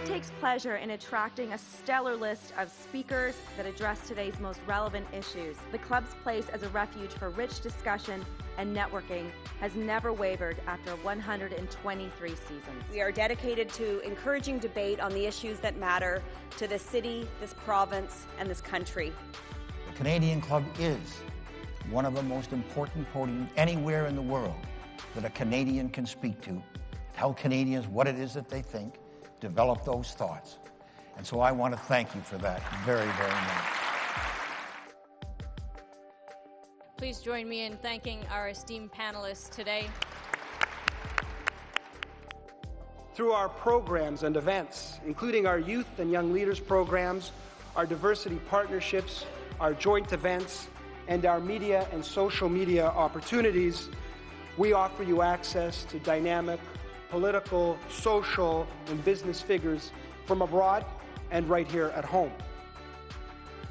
club takes pleasure in attracting a stellar list of speakers that address today's most relevant issues. The club's place as a refuge for rich discussion and networking has never wavered after 123 seasons. We are dedicated to encouraging debate on the issues that matter to this city, this province, and this country. The Canadian Club is one of the most important podiums anywhere in the world that a Canadian can speak to, tell Canadians what it is that they think, develop those thoughts. And so I want to thank you for that very, very much. Please join me in thanking our esteemed panelists today. Through our programs and events, including our youth and young leaders programs, our diversity partnerships, our joint events, and our media and social media opportunities, we offer you access to dynamic political, social, and business figures from abroad and right here at home.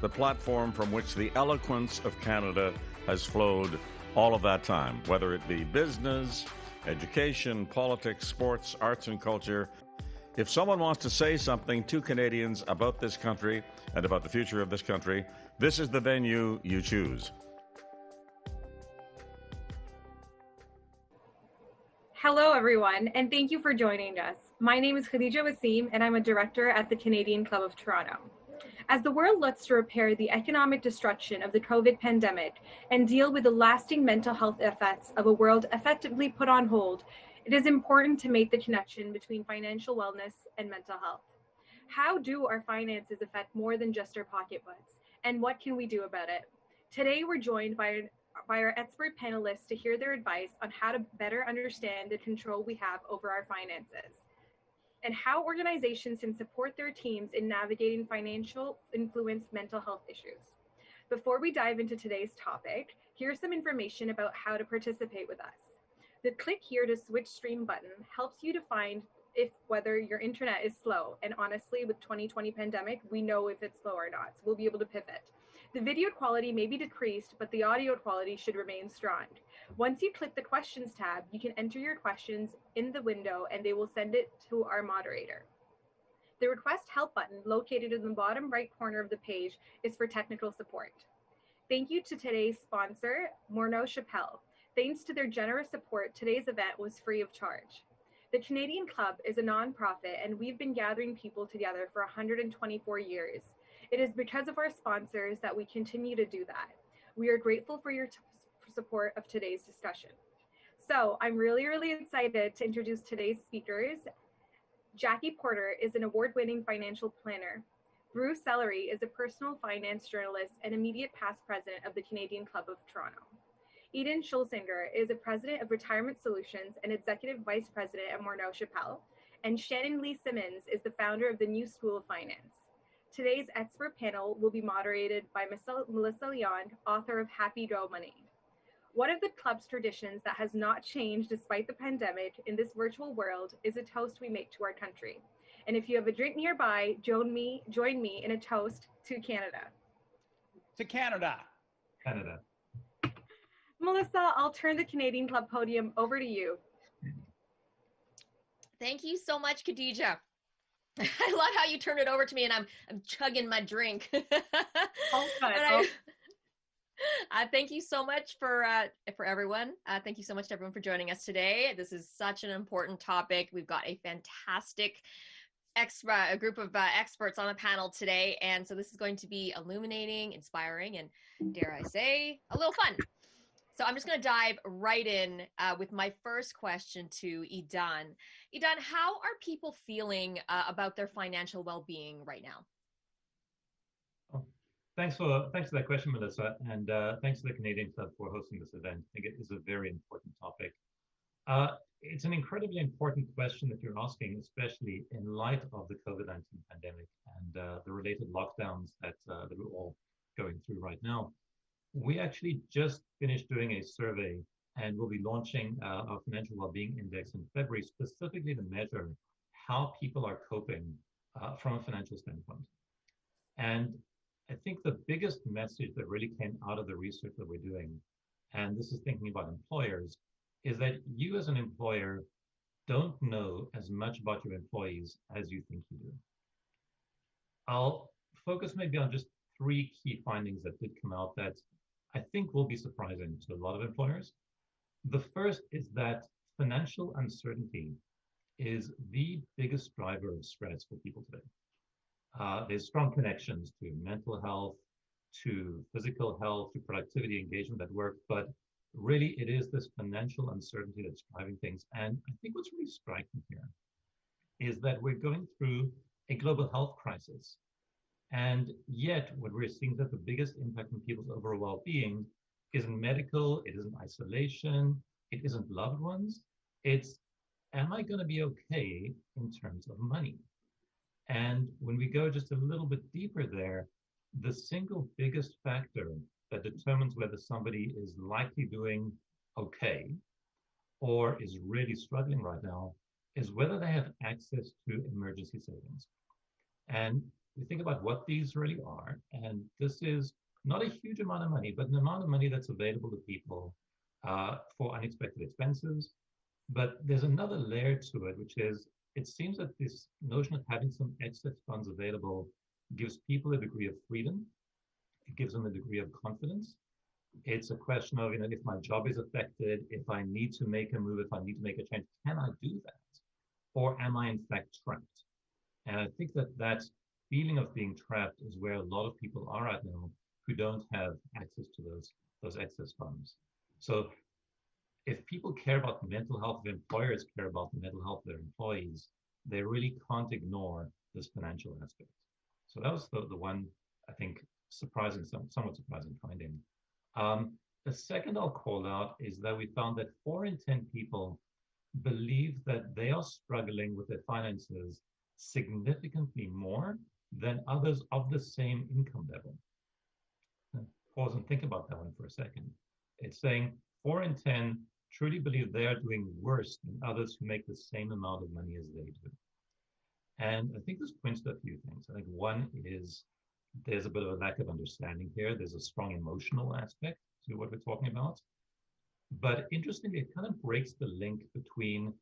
The platform from which the eloquence of Canada has flowed all of that time, whether it be business, education, politics, sports, arts, and culture. If someone wants to say something to Canadians about this country and about the future of this country, this is the venue you choose. Hello, everyone, and thank you for joining us. My name is Khadija Wasim, and I'm a director at the Canadian Club of Toronto. As the world looks to repair the economic destruction of the COVID pandemic and deal with the lasting mental health effects of a world effectively put on hold, it is important to make the connection between financial wellness and mental health. How do our finances affect more than just our pocketbooks, and what can we do about it? Today, we're joined by our expert panelists to hear their advice on how to better understand the control we have over our finances and how organizations can support their teams in navigating financial influence mental health issues. Before we dive into today's topic, here's some information about how to participate with us. The click here to switch stream button helps you to find whether your internet is slow. And honestly, with 2020 pandemic, we know if it's slow or not, so we'll be able to pivot. The video quality may be decreased, but the audio quality should remain strong. Once you click the questions tab, you can enter your questions in the window and they will send it to our moderator. The request help button located in the bottom right corner of the page is for technical support. Thank you to today's sponsor, Morneau Chappelle. Thanks to their generous support, today's event was free of charge. The Canadian Club is a nonprofit and we've been gathering people together for 124 years. It is because of our sponsors that we continue to do that. We are grateful for your support of today's discussion. So I'm really excited to introduce today's speakers. Jackie Porter is an award-winning financial planner. Bruce Sellery is a personal finance journalist and immediate past president of the Canadian Club of Toronto. Idan Shlesinger is a president of Retirement Solutions and executive vice president at Morneau Chappelle. And Shannon Simmons is the founder of the New School of Finance. Today's expert panel will be moderated by Melissa Leong, author of Happy Go Money. One of the club's traditions that has not changed despite the pandemic in this virtual world is a toast we make to our country. And if you have a drink nearby, join me in a toast to Canada. To Canada. Canada. Melissa, I'll turn the Canadian Club podium over to you. Thank you so much, Khadija. I love how you turned it over to me and I'm chugging my drink. Thank you so much for everyone. Thank you so much to everyone for joining us today. This is such an important topic. We've got a fantastic a group of experts on the panel today. And so this is going to be illuminating, inspiring, and dare I say, a little fun. So I'm just going to dive right in with my first question to Idan. Idan, how are people feeling about their financial well-being right now? Oh, thanks for that question, Melissa, and thanks to the Canadian Club for hosting this event. I think it is a very important topic. It's an incredibly important question that you're asking, especially in light of the COVID-19 pandemic and the related lockdowns that we're all going through right now. We actually just finished doing a survey and we'll be launching our Financial Wellbeing Index in February, specifically to measure how people are coping from a financial standpoint. And I think the biggest message that really came out of the research that we're doing, and this is thinking about employers, is that you as an employer don't know as much about your employees as you think you do. I'll focus maybe on just 3 key findings that did come out that I think will be surprising to a lot of employers. The first is that financial uncertainty is the biggest driver of stress for people today. There's strong connections to mental health, to physical health, to productivity, engagement at work, but really it is this financial uncertainty that's driving things. And I think what's really striking here is that we're going through a global health crisis. And yet what we're seeing is that the biggest impact on people's overall well-being isn't medical, it isn't isolation, it isn't loved ones. It's, am I going to be okay in terms of money? And when we go just a little bit deeper there, the single biggest factor that determines whether somebody is likely doing okay or is really struggling right now is whether they have access to emergency savings. And we think about what these really are, and this is not a huge amount of money, but an amount of money that's available to people for unexpected expenses. But there's another layer to it, which is it seems that this notion of having some excess funds available gives people a degree of freedom. It gives them a degree of confidence. It's a question of, if my job is affected, if I need to make a move, if I need to make a change, can I do that? Or am I in fact trapped? And I think that that feeling of being trapped is where a lot of people are right now who don't have access to those excess funds. So if people care about the mental health, if employers care about the mental health of their employees, they really can't ignore this financial aspect. So that was the one, I think, somewhat surprising finding. The second I'll call out is that we found that 4 in 10 people believe that they are struggling with their finances significantly more than others of the same income level. Pause and think about that one for a second. It's saying 4 in 10 truly believe they are doing worse than others who make the same amount of money as they do. And I think this points to a few things. I think one is there's a bit of a lack of understanding here. There's a strong emotional aspect to what we're talking about. But interestingly, it kind of breaks the link between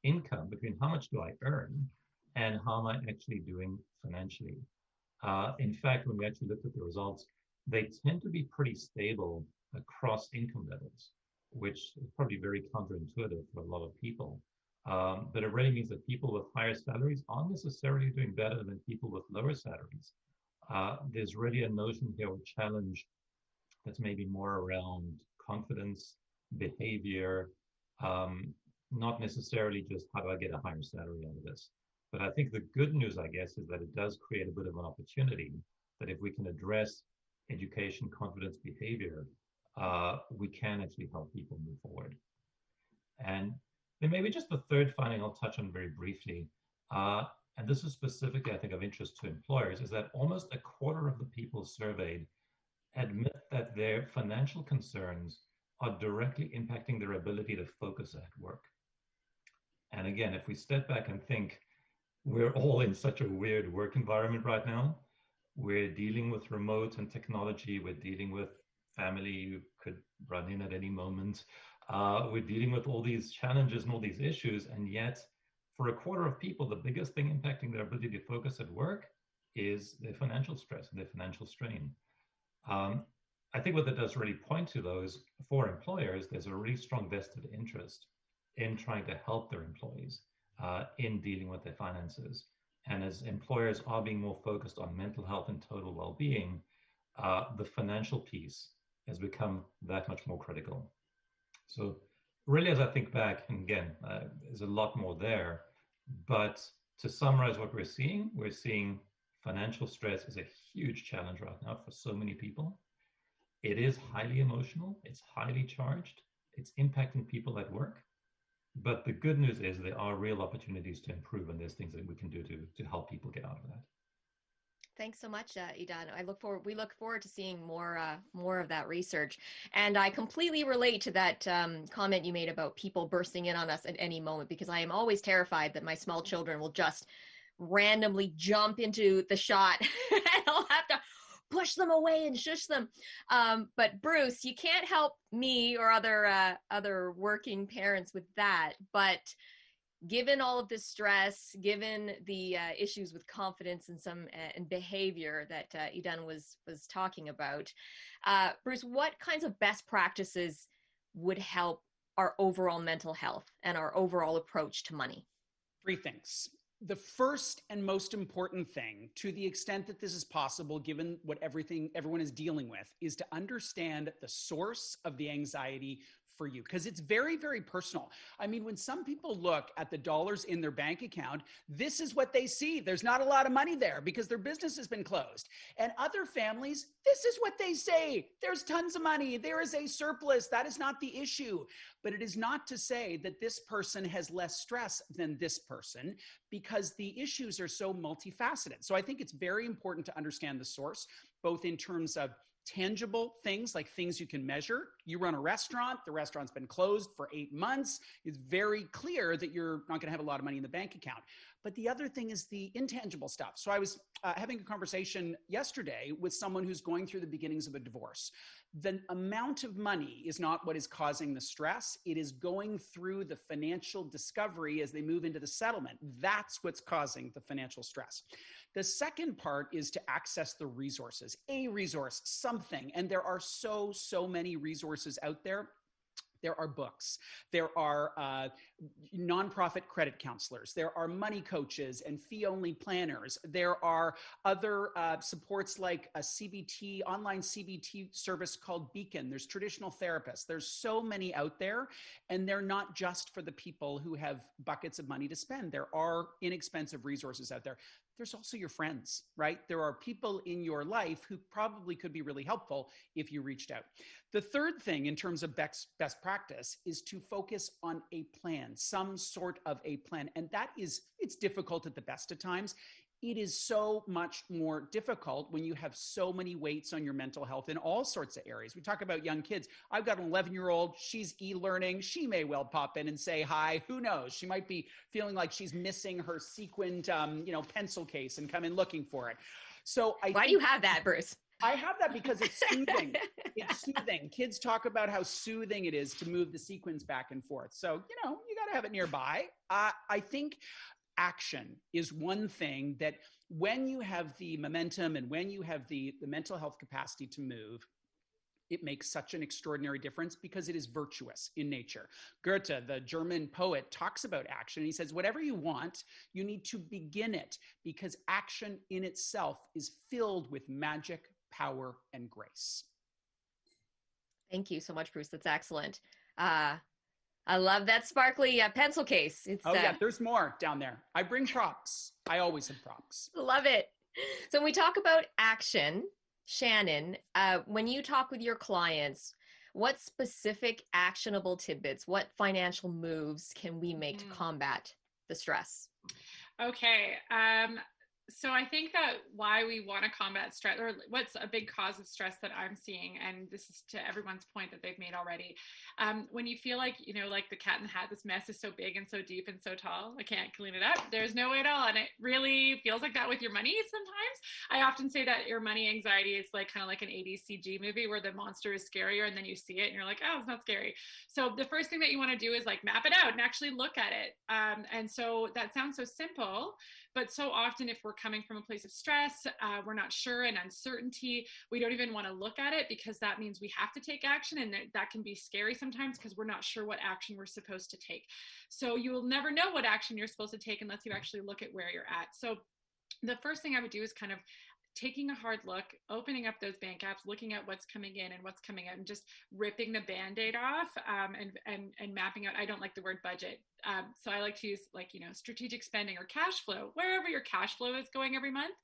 income, between how much do I earn and how am I actually doing financially. In fact, when we actually looked at the results, they tend to be pretty stable across income levels, which is probably very counterintuitive for a lot of people. But it really means that people with higher salaries aren't necessarily doing better than people with lower salaries. There's really a notion here of challenge that's maybe more around confidence, behavior, not necessarily just how do I get a higher salary out of this. But I think the good news, I guess, is that it does create a bit of an opportunity that if we can address education, confidence, behavior, we can actually help people move forward. And then maybe just the third finding I'll touch on very briefly, and this is specifically, I think, of interest to employers, is that almost a quarter of the people surveyed admit that their financial concerns are directly impacting their ability to focus at work. And again, if we step back and think, we're all in such a weird work environment right now. We're dealing with remote and technology. We're dealing with family who could run in at any moment. We're dealing with all these challenges and all these issues. And yet, for a quarter of people, the biggest thing impacting their ability to focus at work is their financial stress and their financial strain. I think what that does really point to, though, is for employers, there's a really strong vested interest in trying to help their employees in dealing with their finances. And as employers are being more focused on mental health and total well-being, the financial piece has become that much more critical. So really, as I think back, and again, there's a lot more there, but to summarize what we're seeing financial stress is a huge challenge right now for so many people. It is highly emotional, it's highly charged, it's impacting people at work. But the good news is there are real opportunities to improve, and there's things that we can do to help people get out of that. Thanks so much, Idan. We look forward to seeing more of that research. And I completely relate to that comment you made about people bursting in on us at any moment, because I am always terrified that my small children will just randomly jump into the shot and I'll have to push them away and shush them. But Bruce, you can't help me or other working parents with that. But given all of this stress, given the issues with confidence and some and behavior that Idan was talking about, Bruce, what kinds of best practices would help our overall mental health and our overall approach to money? 3 things. The first and most important thing, to the extent that this is possible, given what everyone is dealing with, is to understand the source of the anxiety for you, because it's very, very personal. I mean, when some people look at the dollars in their bank account, this is what they see. There's not a lot of money there because their business has been closed. And other families, this is what they say. There's tons of money. There is a surplus. That is not the issue. But it is not to say that this person has less stress than this person, because the issues are so multifaceted. So I think it's very important to understand the source, both in terms of tangible things, like things you can measure. You run a restaurant, the restaurant's been closed for 8 months. It's very clear that you're not going to have a lot of money in the bank account. But the other thing is the intangible stuff. So I was having a conversation yesterday with someone who's going through the beginnings of a divorce. The amount of money is not what is causing the stress. It is going through the financial discovery as they move into the settlement. That's what's causing the financial stress. The second part is to access the resources, a resource, something. And there are so many resources out there. There are books. There are nonprofit credit counselors. There are money coaches and fee-only planners. There are other supports like a CBT, online CBT service called Beacon. There's traditional therapists. There's so many out there, and they're not just for the people who have buckets of money to spend. There are inexpensive resources out there. There's also your friends, right? There are people in your life who probably could be really helpful if you reached out. The third thing in terms of best practice is to focus on a plan, some sort of a plan. And it's difficult at the best of times. It is so much more difficult when you have so many weights on your mental health in all sorts of areas. We talk about young kids. I've got an 11-year-old. She's e-learning. She may well pop in and say hi. Who knows? She might be feeling like she's missing her sequined, pencil case and come in looking for it. So why do you have that, Bruce? I have that because it's soothing. It's soothing. Kids talk about how soothing it is to move the sequins back and forth. So, you got to have it nearby. I think action is one thing that when you have the momentum and when you have the mental health capacity to move, it makes such an extraordinary difference because it is virtuous in nature. Goethe, the German poet, talks about action. He says, whatever you want, you need to begin it, because action in itself is filled with magic, power, and grace. Thank you so much, Bruce. That's excellent. I love that sparkly pencil case. Yeah, there's more down there. I bring props. I always have props. Love it. So when we talk about action, Shannon, when you talk with your clients, what specific actionable tidbits, what financial moves can we make to combat the stress? Okay. So I think that why we want to combat stress, or what's a big cause of stress that I'm seeing, and this is to everyone's point that they've made already, when you feel like, like the cat in the hat, this mess is so big and so deep and so tall, I can't clean it up. There's no way at all. And it really feels like that with your money sometimes. I often say that your money anxiety is kind of like an 80s CG movie where the monster is scarier and then you see it and you're like, oh, it's not scary. So the first thing that you want to do is map it out and actually look at it. And so that sounds so simple, but so often if we're coming from a place of stress, we're not sure, and uncertainty, we don't even want to look at it because that means we have to take action, and that can be scary sometimes because we're not sure what action we're supposed to take. So you will never know what action you're supposed to take unless you actually look at where you're at. So the first thing I would do is kind of taking a hard look, opening up those bank apps, looking at what's coming in and what's coming out, and just ripping the Band-Aid off, and mapping out. I don't like the word budget. So I like to use strategic spending or cash flow, wherever your cash flow is going every month.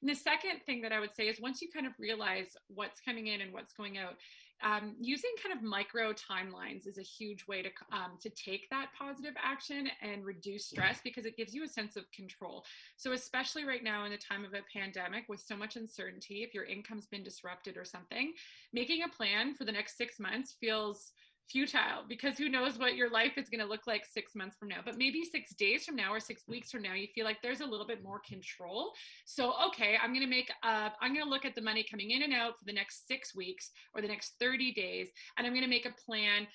And the second thing that I would say is once you kind of realize what's coming in and what's going out, using kind of micro timelines is a huge way to take that positive action and reduce stress, because it gives you a sense of control. So especially right now in the time of a pandemic with so much uncertainty, if your income's been disrupted or something, making a plan for the next 6 months feels futile, because who knows what your life is going to look like 6 months from now. But maybe 6 days from now or 6 weeks from now, you feel like there's a little bit more control. So, okay, I'm going to look at the money coming in and out for the next 6 weeks or the next 30 days, and I'm going to make a plan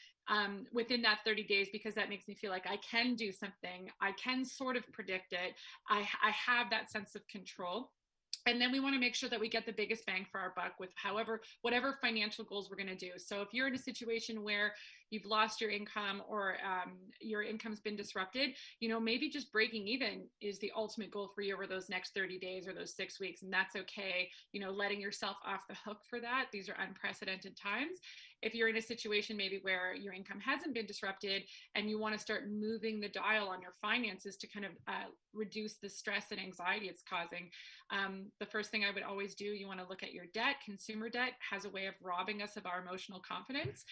within that 30 days, because that makes me feel like I can do something. I can sort of predict it. I have that sense of control. And then we want to make sure that we get the biggest bang for our buck with whatever financial goals we're going to do. So if you're in a situation where you've lost your income or your income's been disrupted, maybe just breaking even is the ultimate goal for you over those next 30 days or those 6 weeks. And that's okay. Letting yourself off the hook for that. These are unprecedented times. If you're in a situation maybe where your income hasn't been disrupted and you want to start moving the dial on your finances to kind of reduce the stress and anxiety it's causing, the first thing I would always do, you want to look at your debt. Consumer debt has a way of robbing us of our emotional confidence.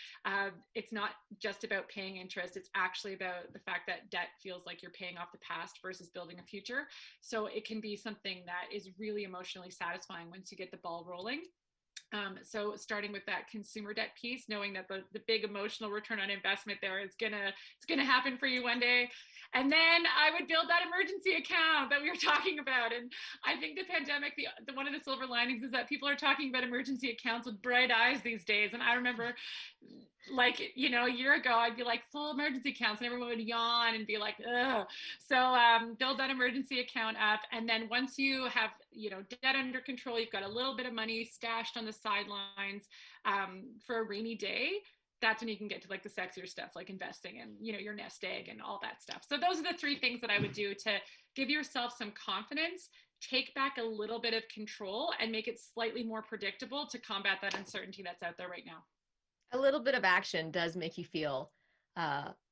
It's not just about paying interest. It's actually about the fact that debt feels like you're paying off the past versus building a future. So it can be something that is really emotionally satisfying once you get the ball rolling. So starting with that consumer debt piece, knowing that the big emotional return on investment there is it's gonna happen for you one day. And then I would build that emergency account that we were talking about. And I think the pandemic, the one of the silver linings is that people are talking about emergency accounts with bright eyes these days. And I remember a year ago, I'd be like, full emergency accounts, and everyone would yawn and be like, ugh. So build that emergency account up. And then once you have, debt under control, you've got a little bit of money stashed on the sidelines for a rainy day, that's when you can get to like the sexier stuff, like investing in, your nest egg and all that stuff. So those are the 3 things that I would do to give yourself some confidence, take back a little bit of control, and make it slightly more predictable to combat that uncertainty that's out there right now. A little bit of action does make you feel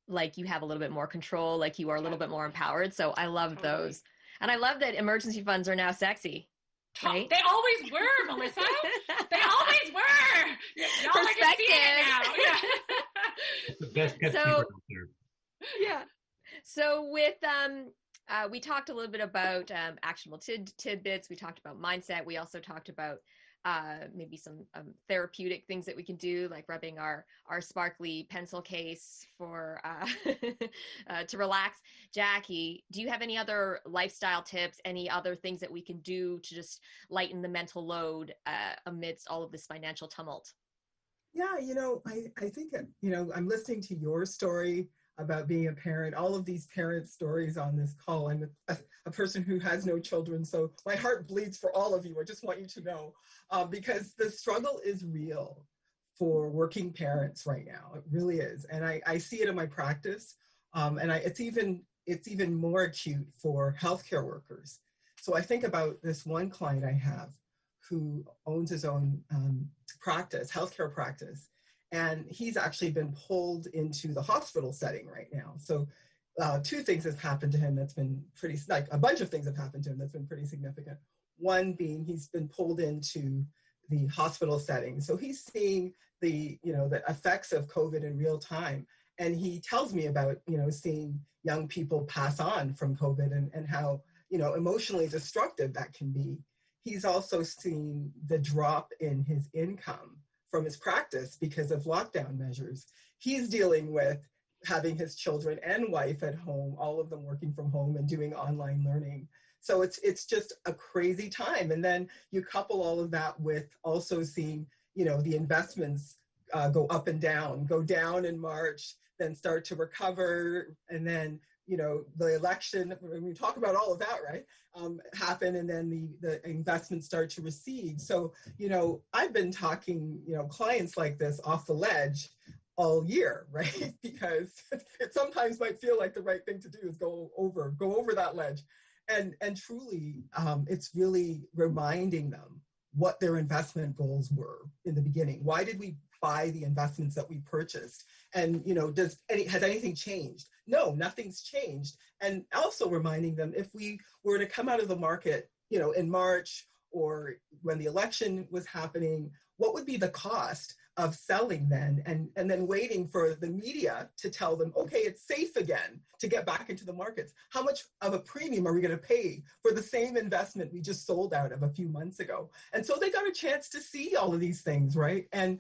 like you have a little bit more control, like you are a little bit more empowered. So I love those. And I love that emergency funds are now sexy. Right? They always were, Melissa. They always were. Y'all are just seeing it now. Yeah. The best kept secret out there. Yeah. So with we talked a little bit about actionable tidbits. We talked about mindset. We also talked about maybe some therapeutic things that we can do, like rubbing our sparkly pencil case for to relax. Jackie, do you have any other lifestyle tips, any other things that we can do to just lighten the mental load amidst all of this financial tumult? Yeah, I think, I'm listening to your story about being a parent, all of these parent stories on this call. I'm a person who has no children, so my heart bleeds for all of you. I just want you to know, because the struggle is real for working parents right now. It really is. And I see it in my practice. And it's even more acute for healthcare workers. So I think about this one client I have who owns his own practice, healthcare practice. And he's actually been pulled into the hospital setting right now. So 2 things have happened to him that's been a bunch of things have happened to him that's been pretty significant. One being he's been pulled into the hospital setting. So he's seeing the effects of COVID in real time. And he tells me about, seeing young people pass on from COVID and how, emotionally destructive that can be. He's also seen the drop in his income from his practice because of lockdown measures. He's dealing with having his children and wife at home, all of them working from home and doing online learning. So it's just a crazy time. And then you couple all of that with also seeing, the investments go up and down, go down in March, then start to recover. And then, the election, when we talk about all of that, right, happen, and then the investments start to recede. So, I've been talking, clients like this off the ledge all year, right? Because it sometimes might feel like the right thing to do is go over that ledge. And truly, it's really reminding them what their investment goals were in the beginning. Why did we buy the investments that we purchased? And, has anything changed? No, nothing's changed. And also reminding them, if we were to come out of the market, in March or when the election was happening, what would be the cost of selling then and then waiting for the media to tell them, okay, it's safe again to get back into the markets? How much of a premium are we going to pay for the same investment we just sold out of a few months ago? And so they got a chance to see all of these things, right? And,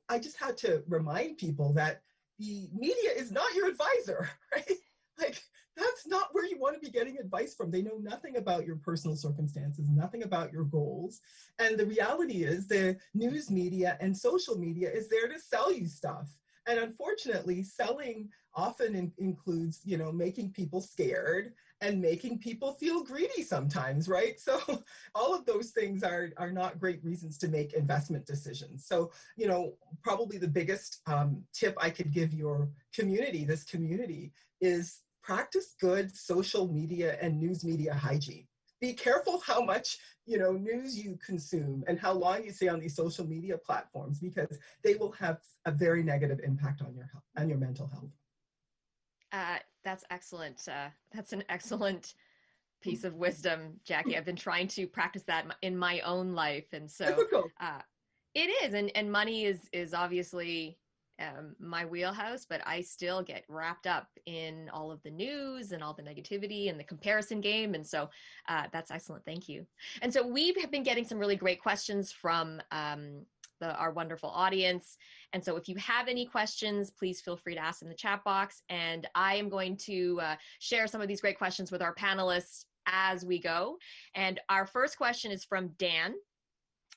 I just had to remind people that the media is not your advisor, right? Like, that's not where you want to be getting advice from. They know nothing about your personal circumstances, nothing about your goals. And the reality is the news media and social media is there to sell you stuff. And unfortunately, selling often includes, making people scared and making people feel greedy sometimes, right? So all of those things are not great reasons to make investment decisions. So, probably the biggest tip I could give your community, this community, is practice good social media and news media hygiene. Be careful how much, news you consume and how long you stay on these social media platforms, because they will have a very negative impact on your health, on your mental health. That's excellent. That's an excellent piece of wisdom, Jackie. I've been trying to practice that in my own life. And so it is. And money is obviously my wheelhouse, but I still get wrapped up in all of the news and all the negativity and the comparison game. And so that's excellent. Thank you. And so we have been getting some really great questions from our wonderful audience. And so if you have any questions, please feel free to ask in the chat box. And I am going to share some of these great questions with our panelists as we go. And our first question is from Dan.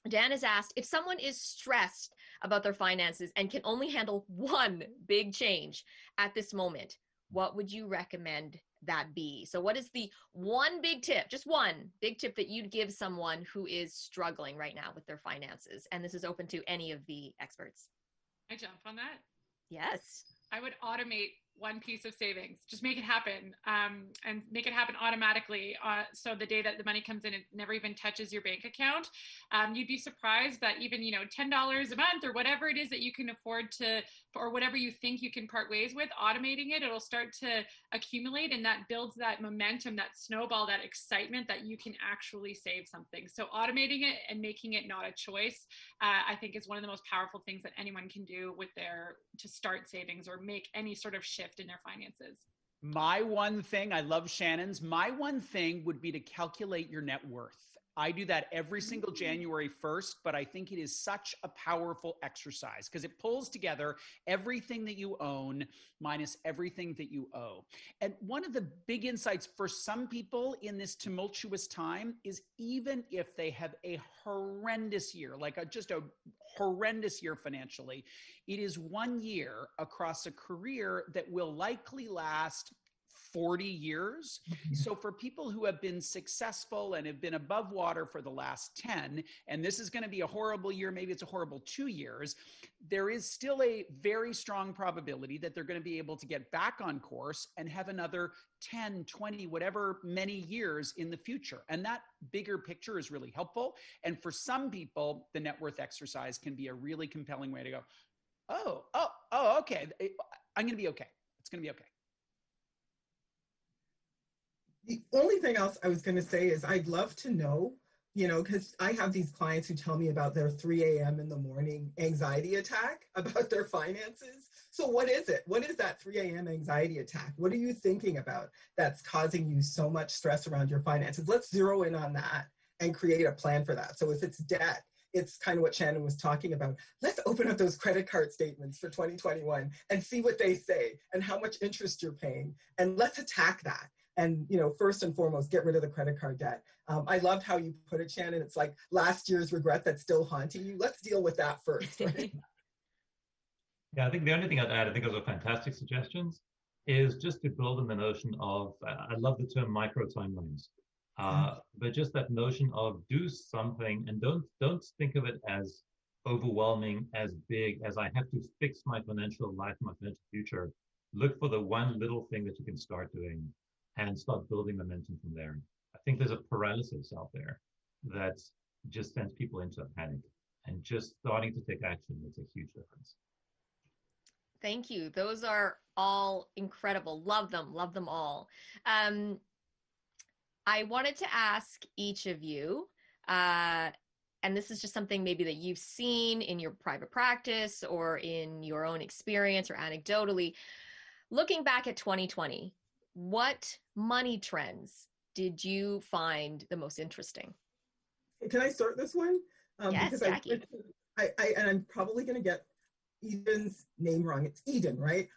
Dan has asked, if someone is stressed about their finances and can only handle one big change at this moment, what would you recommend that be? So what is the one big tip, just one big tip that you'd give someone who is struggling right now with their finances? And this is open to any of the experts. I jump on that. Yes. I would automate one piece of savings. Just make it happen, and make it happen automatically. So the day that the money comes in, it never even touches your bank account. You'd be surprised that even, $10 a month or whatever it is that you can afford to, or whatever you think you can part ways with, automating it, it'll start to accumulate, and that builds that momentum, that snowball, that excitement that you can actually save something. So automating it and making it not a choice, I think is one of the most powerful things that anyone can do to start savings or make any sort of shift in their finances. My one thing, I love Shannon's, my one thing would be to calculate your net worth. I do that every single January 1st, but I think it is such a powerful exercise because it pulls together everything that you own minus everything that you owe. And one of the big insights for some people in this tumultuous time is even if they have a horrendous year, just a horrendous year financially, it is 1 year across a career that will likely last 40 years. So for people who have been successful and have been above water for the last 10, and this is going to be a horrible year, maybe it's a horrible 2 years, there is still a very strong probability that they're going to be able to get back on course and have another 10, 20, whatever many years in the future. And that bigger picture is really helpful. And for some people, the net worth exercise can be a really compelling way to go, okay, I'm going to be okay. It's going to be okay. The only thing else I was going to say is I'd love to know, because I have these clients who tell me about their 3 a.m. in the morning anxiety attack about their finances. So what is it? What is that 3 a.m. anxiety attack? What are you thinking about that's causing you so much stress around your finances? Let's zero in on that and create a plan for that. So if it's debt, it's kind of what Shannon was talking about. Let's open up those credit card statements for 2021 and see what they say and how much interest you're paying. And let's attack that. And, first and foremost, get rid of the credit card debt. I loved how you put it, Shannon. It's like last year's regret that's still haunting you. Let's deal with that first, right? Yeah, I think the only thing I'd add, I think those are fantastic suggestions, is just to build on the notion of, I love the term micro timelines, but just that notion of do something and don't think of it as overwhelming, as big, as I have to fix my financial life, my financial future. Look for the one little thing that you can start doing and start building momentum from there. I think there's a paralysis out there that just sends people into a panic, and just starting to take action makes a huge difference. Thank you. Those are all incredible. Love them all. I wanted to ask each of you, and this is just something maybe that you've seen in your private practice or in your own experience or anecdotally, looking back at 2020, what money trends did you find the most interesting? Can I start this one? Yes, because Jackie. and I'm probably going to get, Edan's name wrong. It's Idan, right?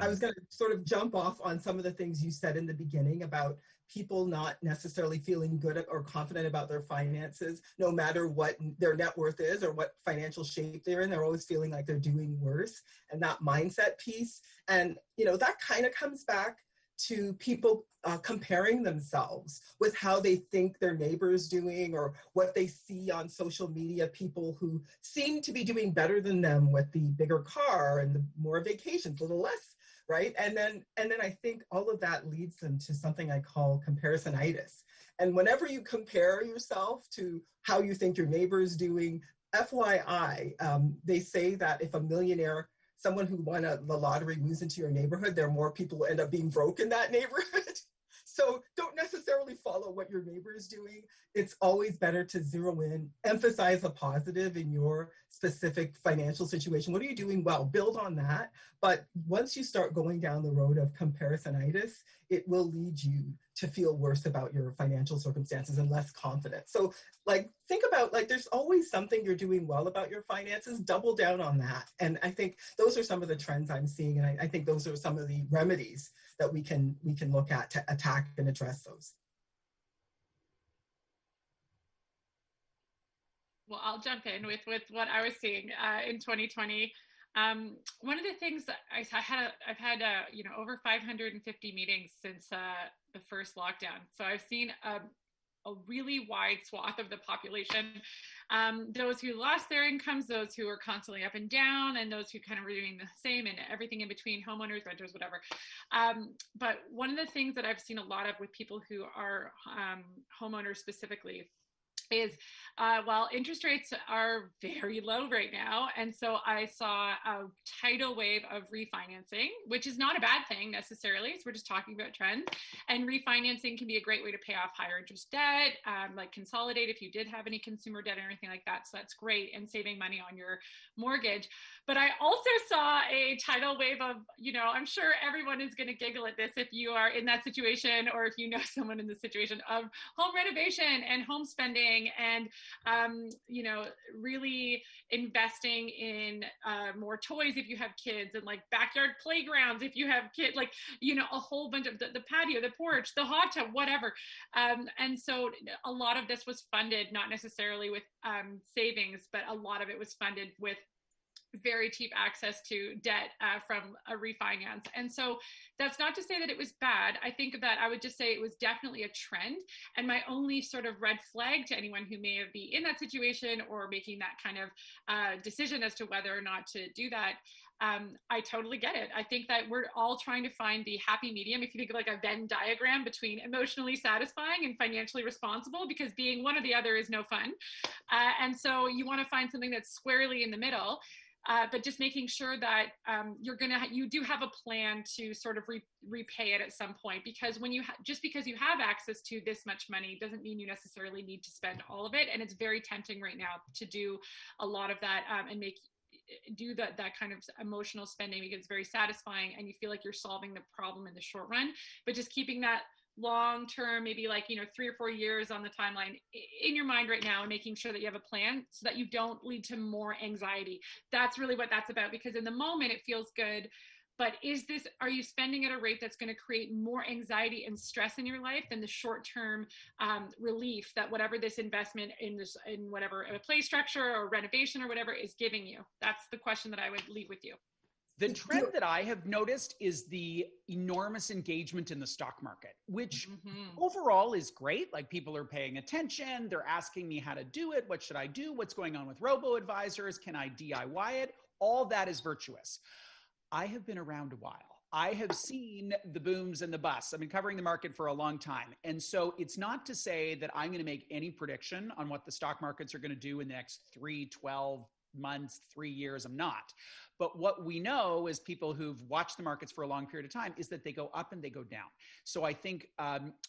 I was going to sort of jump off on some of the things you said in the beginning about people not necessarily feeling good or confident about their finances, no matter what their net worth is or what financial shape they're in. They're always feeling like they're doing worse, and that mindset piece. And, that kind of comes back to people comparing themselves with how they think their neighbor's doing or what they see on social media, people who seem to be doing better than them with the bigger car and the more vacations, a little less, right? And then I think all of that leads them to something I call comparisonitis. And whenever you compare yourself to how you think your neighbor is doing, FYI, they say that if a millionaire, someone who won the lottery, moves into your neighborhood, there are more people who end up being broke in that neighborhood. So don't necessarily follow what your neighbor is doing. It's always better to zero in, emphasize a positive in your specific financial situation. What are you doing well? Build on that. But once you start going down the road of comparisonitis, it will lead you to feel worse about your financial circumstances and less confident. So think about, there's always something you're doing well about your finances, double down on that. And I think those are some of the trends I'm seeing. And I think those are some of the remedies that we can look at to attack and address those. Well, I'll jump in with what I was seeing in 2020. One of the things that I've had over 550 meetings since the first lockdown. So I've seen a really wide swath of the population, those who lost their incomes, those who are constantly up and down, and those who kind of were doing the same, and everything in between, homeowners, renters, whatever. But one of the things that I've seen a lot of with people who are homeowners specifically is while interest rates are very low right now, and so I saw a tidal wave of refinancing, which is not a bad thing necessarily. So we're just talking about trends, and refinancing can be a great way to pay off higher interest debt, like consolidate if you did have any consumer debt or anything like that. So that's great, and saving money on your mortgage. But I also saw a tidal wave of, I'm sure everyone is going to giggle at this if you are in that situation, or if you know someone in the situation, of home renovation and home spending, and really investing in more toys if you have kids, and backyard playgrounds if you have kids, a whole bunch of the patio, the porch, the hot tub, whatever. And so a lot of this was funded not necessarily with savings, but a lot of it was funded with very cheap access to debt from a refinance. And so that's not to say that it was bad. I think that I would just say it was definitely a trend. And my only sort of red flag to anyone who may be in that situation or making that kind of decision as to whether or not to do that, I totally get it. I think that we're all trying to find the happy medium. If you think of a Venn diagram between emotionally satisfying and financially responsible, because being one or the other is no fun. And so you want to find something that's squarely in the middle. But just making sure that you do have a plan to sort of repay it at some point, because when just because you have access to this much money doesn't mean you necessarily need to spend all of it. And it's very tempting right now to do a lot of that and do that kind of emotional spending, because it's very satisfying and you feel like you're solving the problem in the short run. But just keeping that long term, maybe 3 or 4 years on the timeline in your mind right now, and making sure that you have a plan so that you don't lead to more anxiety. That's really what that's about, because in the moment it feels good, but are you spending at a rate that's going to create more anxiety and stress in your life than the short-term relief that whatever this investment in whatever a play structure or renovation or whatever is giving you? That's the question that I would leave with you. The trend that I have noticed is the enormous engagement in the stock market, which overall is great. People are paying attention. They're asking me how to do it. What should I do? What's going on with robo-advisors? Can I DIY it? All that is virtuous. I have been around a while. I have seen the booms and the busts. I've been covering the market for a long time. And so it's not to say that I'm going to make any prediction on what the stock markets are going to do in the next 3, 12 months, 3 years. I'm not. But what we know as people who've watched the markets for a long period of time is that they go up and they go down. So I think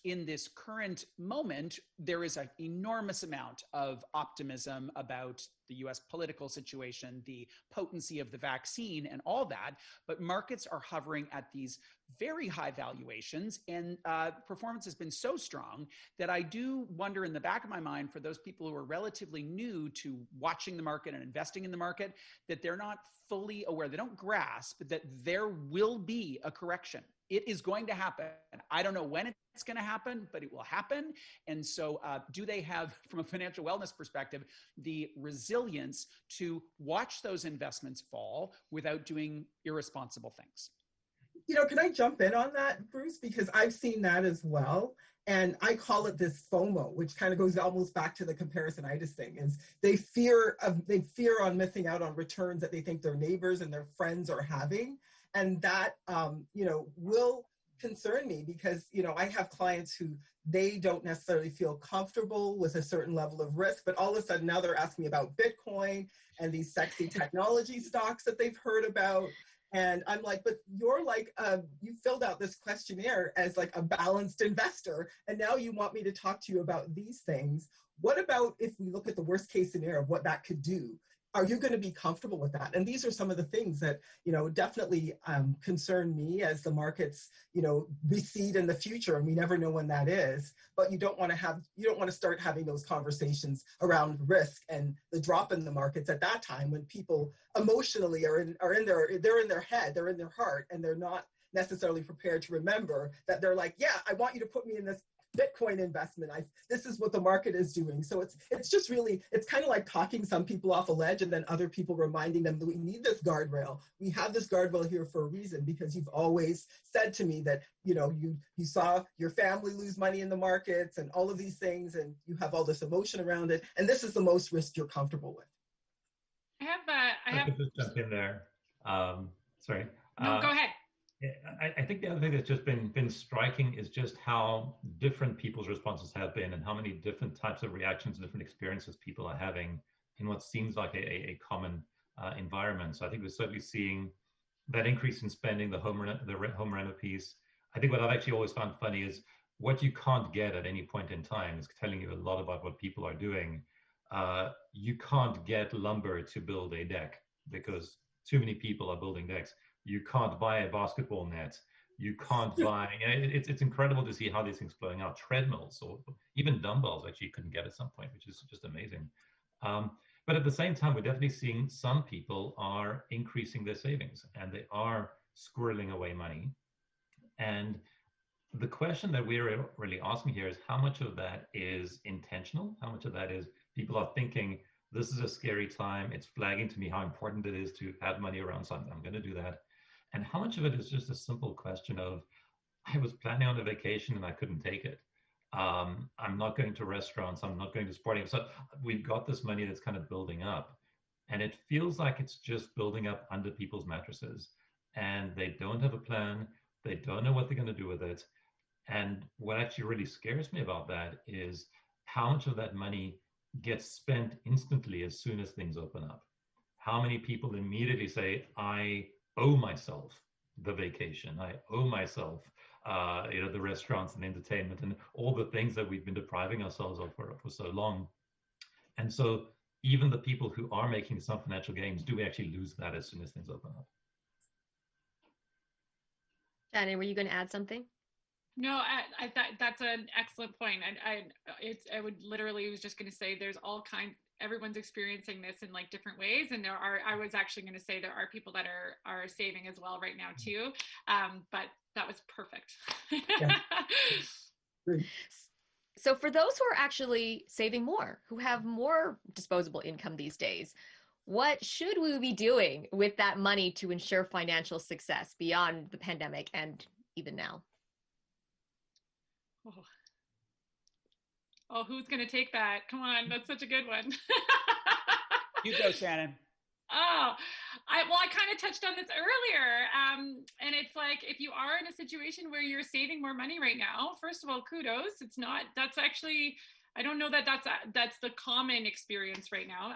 in this current moment, there is an enormous amount of optimism about the US political situation, the potency of the vaccine and all that, but markets are hovering at these very high valuations, and performance has been so strong that I do wonder in the back of my mind, for those people who are relatively new to watching the market and investing in the market, that they're not fully fully aware, they don't grasp that there will be a correction. It is going to happen. I don't know when it's going to happen, but it will happen. And so do they have, from a financial wellness perspective, the resilience to watch those investments fall without doing irresponsible things? You know, can I jump in on that, Bruce? Because I've seen that as well. And I call it this FOMO, which kind of goes almost back to the comparisonitis thing, is they fear on missing out on returns that they think their neighbors and their friends are having. And that, you know, will concern me because, you know, I have clients who they don't necessarily feel comfortable with a certain level of risk, but all of a sudden now they're asking me about Bitcoin and these sexy technology stocks that they've heard about. And I'm like, but you're like, you filled out this questionnaire as like a balanced investor, and now you want me to talk to you about these things. What about if we look at the worst case scenario of what that could do? Are you going to be comfortable with that? And these are some of the things that, you know, definitely concern me as the markets, you know, recede in the future, and we never know when that is. But you don't want to start having those conversations around risk and the drop in the markets at that time when people emotionally they're in their head, they're in their heart, and they're not necessarily prepared to remember that they're like, yeah, I want you to put me in this Bitcoin investment. This is what the market is doing. So it's just really, it's kind of like talking some people off a ledge and then other people reminding them that we need this guardrail. We have this guardrail here for a reason, because you've always said to me that, you know, you saw your family lose money in the markets and all of these things, and you have all this emotion around it. And this is the most risk you're comfortable with. I have could just jump in there. Sorry. No, go ahead. I think the other thing that's just been striking is just how different people's responses have been, and how many different types of reactions, different experiences people are having in what seems like a common environment. So I think we're certainly seeing that increase in spending, the home renter piece. I think what I've actually always found funny is what you can't get at any point in time is telling you a lot about what people are doing. You can't get lumber to build a deck because too many people are building decks. You can't buy a basketball net. You can't buy, it's incredible to see how these things flowing out. Treadmills or even dumbbells actually you couldn't get at some point, which is just amazing. But at the same time, we're definitely seeing some people are increasing their savings and they are squirreling away money. And the question that we're really asking here is how much of that is intentional? How much of that is people are thinking, this is a scary time. It's flagging to me how important it is to have money around something. I'm going to do that. And how much of it is just a simple question of, I was planning on a vacation and I couldn't take it. I'm not going to restaurants. I'm not going to sporting. So we've got this money that's kind of building up, and it feels like it's just building up under people's mattresses, and they don't have a plan. They don't know what they're going to do with it. And what actually really scares me about that is how much of that money gets spent instantly as soon as things open up. How many people immediately say, I owe myself the vacation. I owe myself, the restaurants and entertainment and all the things that we've been depriving ourselves of for so long. And so even the people who are making some financial gains do actually lose that as soon as things open up. Shannon, were you going to add something? No, that's an excellent point. I would literally was just going to say there's all kinds. Everyone's experiencing this in like different ways, and I was actually going to say there are people that are saving as well right now too. But that was perfect. Yeah. So for those who are actually saving more, who have more disposable income these days, what should we be doing with that money to ensure financial success beyond the pandemic and even now? Oh, who's going to take that? Come on, that's such a good one. You go, Shannon. Oh, I kind of touched on this earlier. And it's like, if you are in a situation where you're saving more money right now, first of all, kudos. That's actually, I don't know that that's the common experience right now.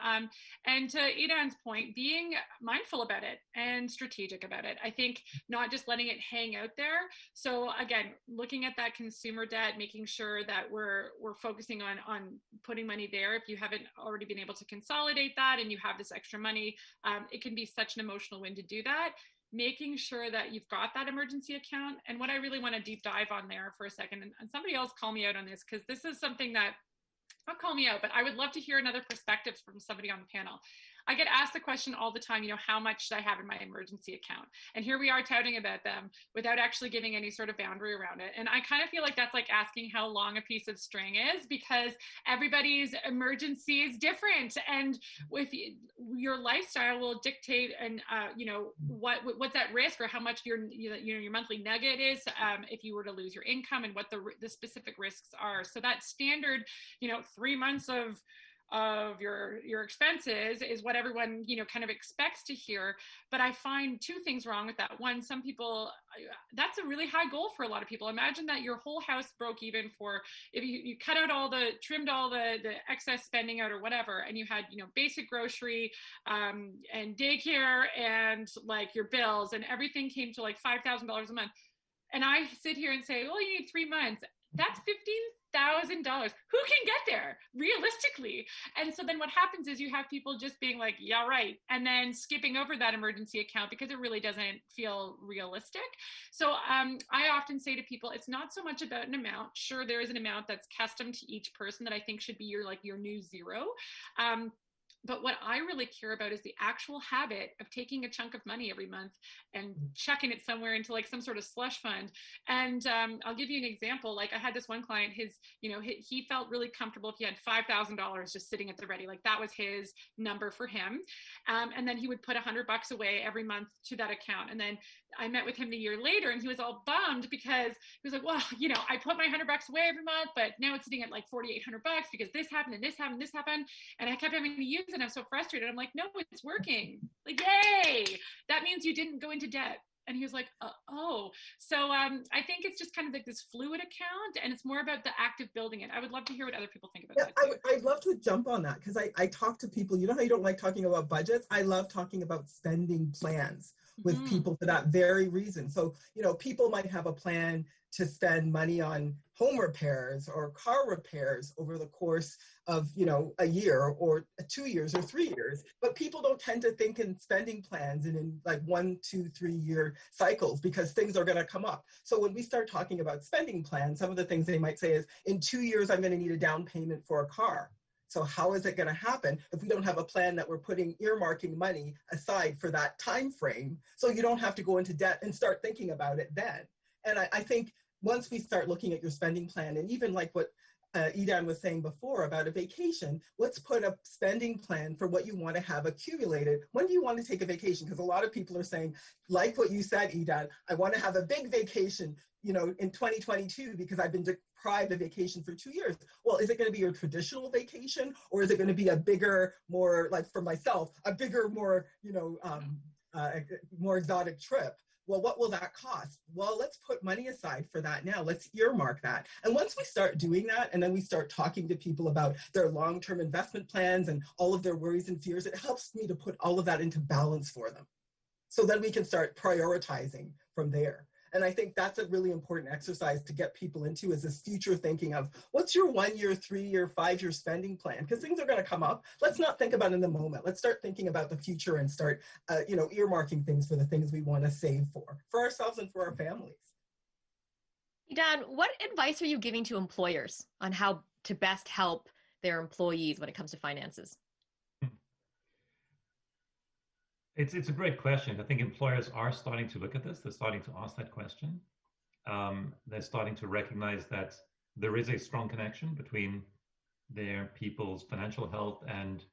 And to Idan's point, being mindful about it and strategic about it. I think not just letting it hang out there. So again, looking at that consumer debt, making sure that we're focusing on putting money there. If you haven't already been able to consolidate that and you have this extra money, it can be such an emotional win to do that. Making sure that you've got that emergency account. And what I really want to deep dive on there for a second, and somebody else call me out on this, because this is something that, not call me out, but I would love to hear another perspective from somebody on the panel. I get asked the question all the time, how much should I have in my emergency account? And here we are touting about them without actually giving any sort of boundary around it. And I kind of feel like that's like asking how long a piece of string is, because everybody's emergency is different. And with your lifestyle will dictate and what's at risk, or how much your monthly nugget is if you were to lose your income, and what the specific risks are. So that standard 3 months of your expenses is what everyone kind of expects to hear. But I find two things wrong with that. One, some people, that's a really high goal for a lot of people. Imagine that your whole house broke even for, if you cut out trimmed all the excess spending out or whatever, and you had basic grocery and daycare and like your bills, and everything came to like $5,000 a month. And I sit here and say, well, you need 3 months. That's $15,000. Who can get there realistically? And so then what happens is you have people just being like, yeah, right. And then skipping over that emergency account because it really doesn't feel realistic. So I often say to people, it's not so much about an amount. Sure, there is an amount that's custom to each person that I think should be your new zero. But what I really care about is the actual habit of taking a chunk of money every month and chucking it somewhere into like some sort of slush fund. And I'll give you an example. Like I had this one client, he felt really comfortable if he had $5,000 just sitting at the ready. Like that was his number for him. And then he would put $100 away every month to that account. And then I met with him the year later, and he was all bummed because he was like, well, I put my $100 away every month, but now it's sitting at like $4,800 because this happened and this happened and this happened. And I kept having to use it. And I'm so frustrated. I'm like, no, it's working. Like, yay. That means you didn't go into debt. And he was like, oh. So I think it's just kind of like this fluid account, and it's more about the act of building it. I would love to hear what other people think about that too. I'd love to jump on that, because I talk to people, how you don't like talking about budgets? I love talking about spending plans with people for that very reason. So, people might have a plan to spend money on home repairs or car repairs over the course of, a year or 2 years or 3 years. But people don't tend to think in spending plans and in like 1, 2, 3 year cycles, because things are going to come up. So when we start talking about spending plans, some of the things they might say is, in 2 years, I'm going to need a down payment for a car. So how is it going to happen if we don't have a plan that we're earmarking money aside for that time frame, so you don't have to go into debt and start thinking about it then? And I think once we start looking at your spending plan, and even like what Idan was saying before about a vacation, let's put a spending plan for what you want to have accumulated. When do you want to take a vacation? Because a lot of people are saying, like what you said, Idan, I want to have a big vacation, in 2022 because I've been deprived of vacation for 2 years. Well, is it going to be your traditional vacation, or is it going to be a bigger, more like for myself, a bigger, more, more exotic trip? Well, what will that cost? Well, let's put money aside for that now. Let's earmark that. And once we start doing that, and then we start talking to people about their long-term investment plans and all of their worries and fears, it helps me to put all of that into balance for them. So then we can start prioritizing from there. And I think that's a really important exercise to get people into, is this future thinking of what's your 1 year, 3 year, 5 year spending plan? Because things are going to come up. Let's not think about it in the moment. Let's start thinking about the future and start, earmarking things for the things we want to save for ourselves and for our families. Idan, what advice are you giving to employers on how to best help their employees when it comes to finances? It's a great question. I think employers are starting to look at this. They're starting to ask that question. They're starting to recognize that there is a strong connection between their people's financial health and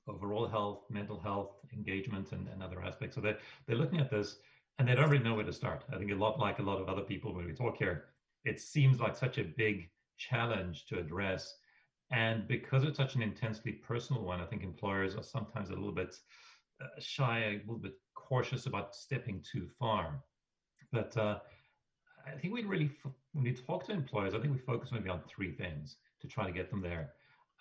overall health, mental health, engagement, and other aspects. So they're looking at this, and they don't really know where to start. I think a lot like a lot of other people when we talk here, it seems like such a big challenge to address. And because it's such an intensely personal one, I think employers are sometimes a little bit shy, a little bit cautious about stepping too far. But I think when we talk to employers, I think we focus maybe on 3 things to try to get them there.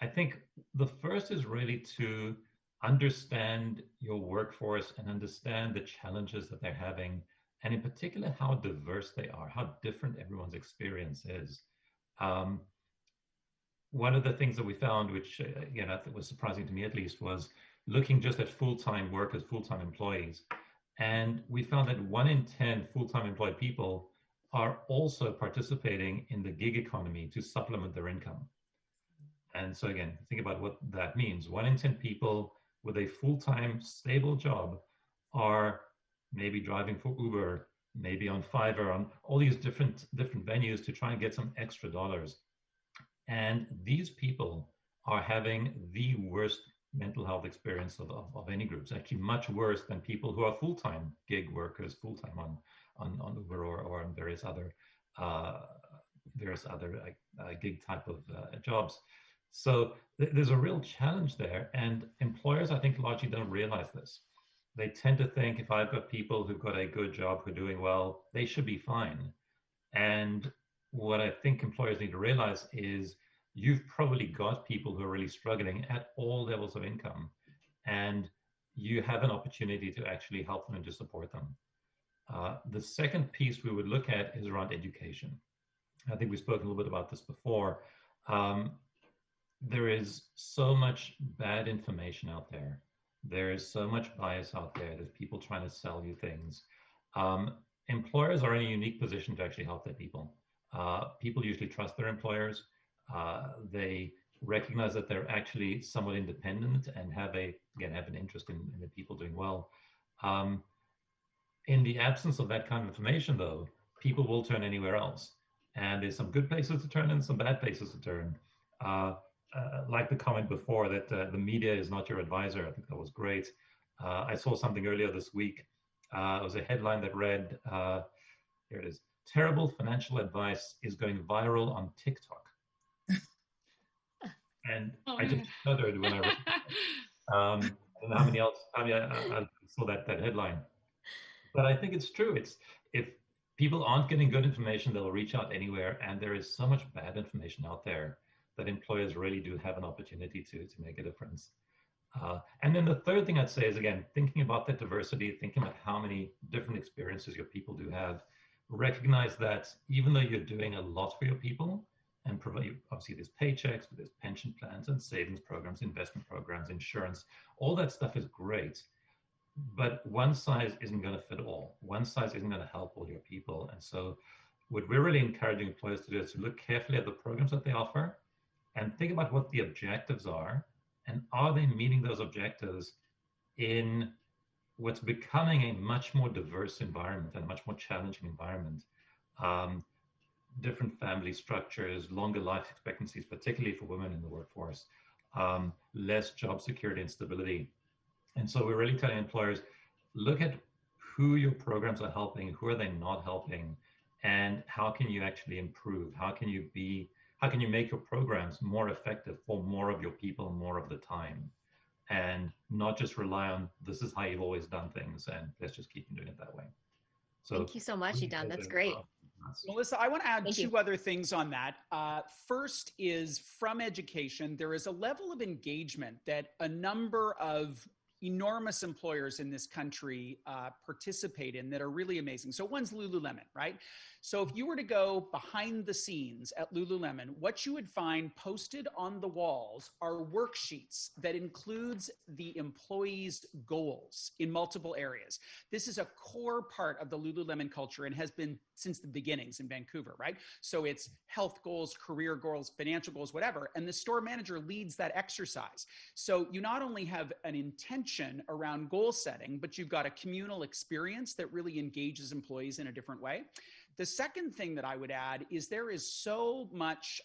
I think the first is really to understand your workforce and understand the challenges that they're having, and in particular, how diverse they are, how different everyone's experience is. One of the things that we found, which that was surprising to me at least, was looking just at full-time workers, full-time employees. And we found that 1 in 10 full-time employed people are also participating in the gig economy to supplement their income. And so again, think about what that means. 1 in 10 people with a full-time stable job are maybe driving for Uber, maybe on Fiverr, on all these different venues to try and get some extra dollars. And these people are having the worst mental health experience of any groups, actually much worse than people who are full-time gig workers, full-time on Uber or on various other gig type of jobs. So there's a real challenge there, and employers, I think, largely don't realize this. They tend to think if I've got people who've got a good job, who are doing well, they should be fine. And what I think employers need to realize is you've probably got people who are really struggling at all levels of income, and you have an opportunity to actually help them and to support them. The second piece we would look at is around education. I think we've spoken a little bit about this before. There is so much bad information out there. There is so much bias out there. There's people trying to sell you things. Employers are in a unique position to actually help their people. People usually trust their employers. They recognize that they're actually somewhat independent and have an interest in the people doing well. In the absence of that kind of information, though, people will turn anywhere else. And there's some good places to turn and some bad places to turn. Like the comment before that the media is not your advisor. I think that was great. I saw something earlier this week. It was a headline that read, here it is, terrible financial advice is going viral on TikTok. And I just shuddered when I read it. I don't know how many I saw that headline. But I think it's true. If people aren't getting good information, they'll reach out anywhere. And there is so much bad information out there that employers really do have an opportunity to make a difference. And then the third thing I'd say is, again, thinking about that diversity, thinking about how many different experiences your people do have, recognize that even though you're doing a lot for your people and provide, obviously there's paychecks, but there's pension plans and savings programs, investment programs, insurance, all that stuff is great. But one size isn't going to fit all. One size isn't going to help all your people. And so what we're really encouraging employers to do is to look carefully at the programs that they offer and think about what the objectives are, and are they meeting those objectives in what's becoming a much more diverse environment and a much more challenging environment. Different family structures, longer life expectancies, particularly for women in the workforce, less job security and stability. And so we're really telling employers, look at who your programs are helping, who are they not helping, and how can you actually improve? How can you make your programs more effective for more of your people more of the time? And not just rely on, this is how you've always done things, and let's just keep doing it that way. So thank you so much, Idan. That's great. Melissa, I want to add two other things on that. First is, from education, there is a level of engagement that a number of enormous employers in this country participate in that are really amazing. So one's Lululemon, right? So if you were to go behind the scenes at Lululemon, what you would find posted on the walls are worksheets that includes the employees' goals in multiple areas. This is a core part of the Lululemon culture and has been since the beginnings in Vancouver, right? So it's health goals, career goals, financial goals, whatever. And the store manager leads that exercise. So you not only have an intention around goal setting, but you've got a communal experience that really engages employees in a different way. The second thing that I would add is there is so much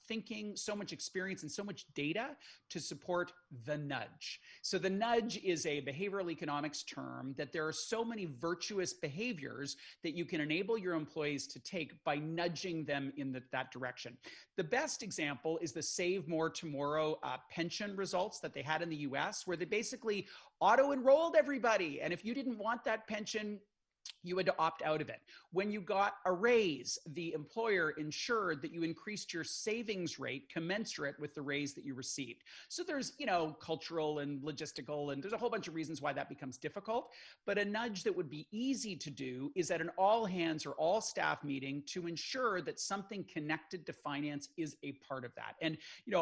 thinking, so much experience, and so much data to support the nudge. So the nudge is a behavioral economics term that there are so many virtuous behaviors that you can enable your employees to take by nudging them in that direction. The best example is the Save More Tomorrow pension results that they had in the US, where they basically auto-enrolled everybody. And if you didn't want that pension, you had to opt out of it. When you got a raise, the employer ensured that you increased your savings rate commensurate with the raise that you received. So there's, cultural and logistical, and there's a whole bunch of reasons why that becomes difficult. But a nudge that would be easy to do is at an all hands or all staff meeting to ensure that something connected to finance is a part of that. And,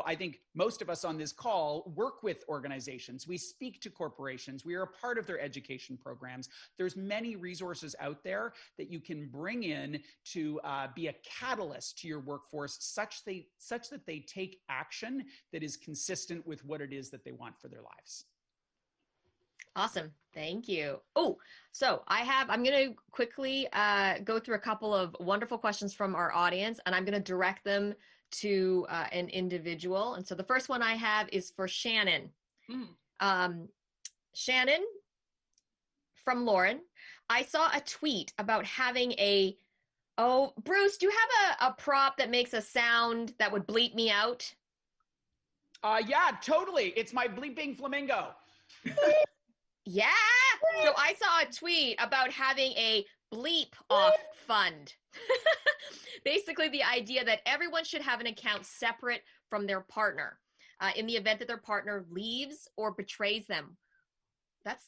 I think most of us on this call work with organizations. We speak to corporations. We are a part of their education programs. There's many resources out there that you can bring in to be a catalyst to your workforce such that they take action that is consistent with what it is that they want for their lives. Awesome. Thank you. Oh, so I'm going to quickly go through a couple of wonderful questions from our audience, and I'm going to direct them to an individual. And so the first one I have is for Shannon. Shannon, from Lauren, I saw a tweet about having Bruce, do you have a prop that makes a sound that would bleep me out? Yeah, totally. It's my bleeping flamingo. Yeah. So I saw a tweet about having a bleep off fund. Basically the idea that everyone should have an account separate from their partner in the event that their partner leaves or betrays them. That's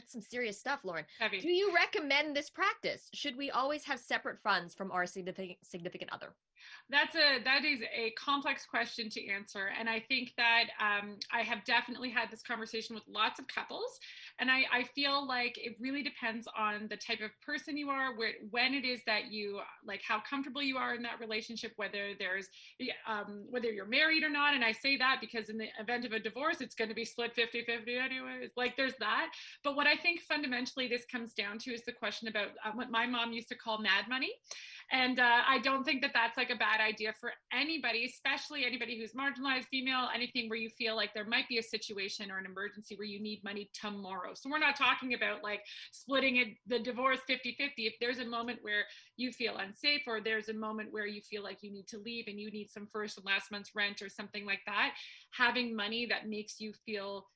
some serious stuff, Lauren. Heavy. Do you recommend this practice? Should we always have separate funds from our significant other? That is a complex question to answer. And I think that I have definitely had this conversation with lots of couples. And I feel like it really depends on the type of person you are, when it is that you, like how comfortable you are in that relationship, whether you're married or not. And I say that because in the event of a divorce, it's going to be split 50-50 anyways. Like there's that. But what I think fundamentally this comes down to is the question about what my mom used to call mad money. And I don't think that that's like a bad idea for anybody, especially anybody who's marginalized, female, anything where you feel like there might be a situation or an emergency where you need money tomorrow. So we're not talking about like splitting the divorce 50-50. If there's a moment where you feel unsafe, or there's a moment where you feel like you need to leave and you need some first and last month's rent or something like that, having money that makes you feel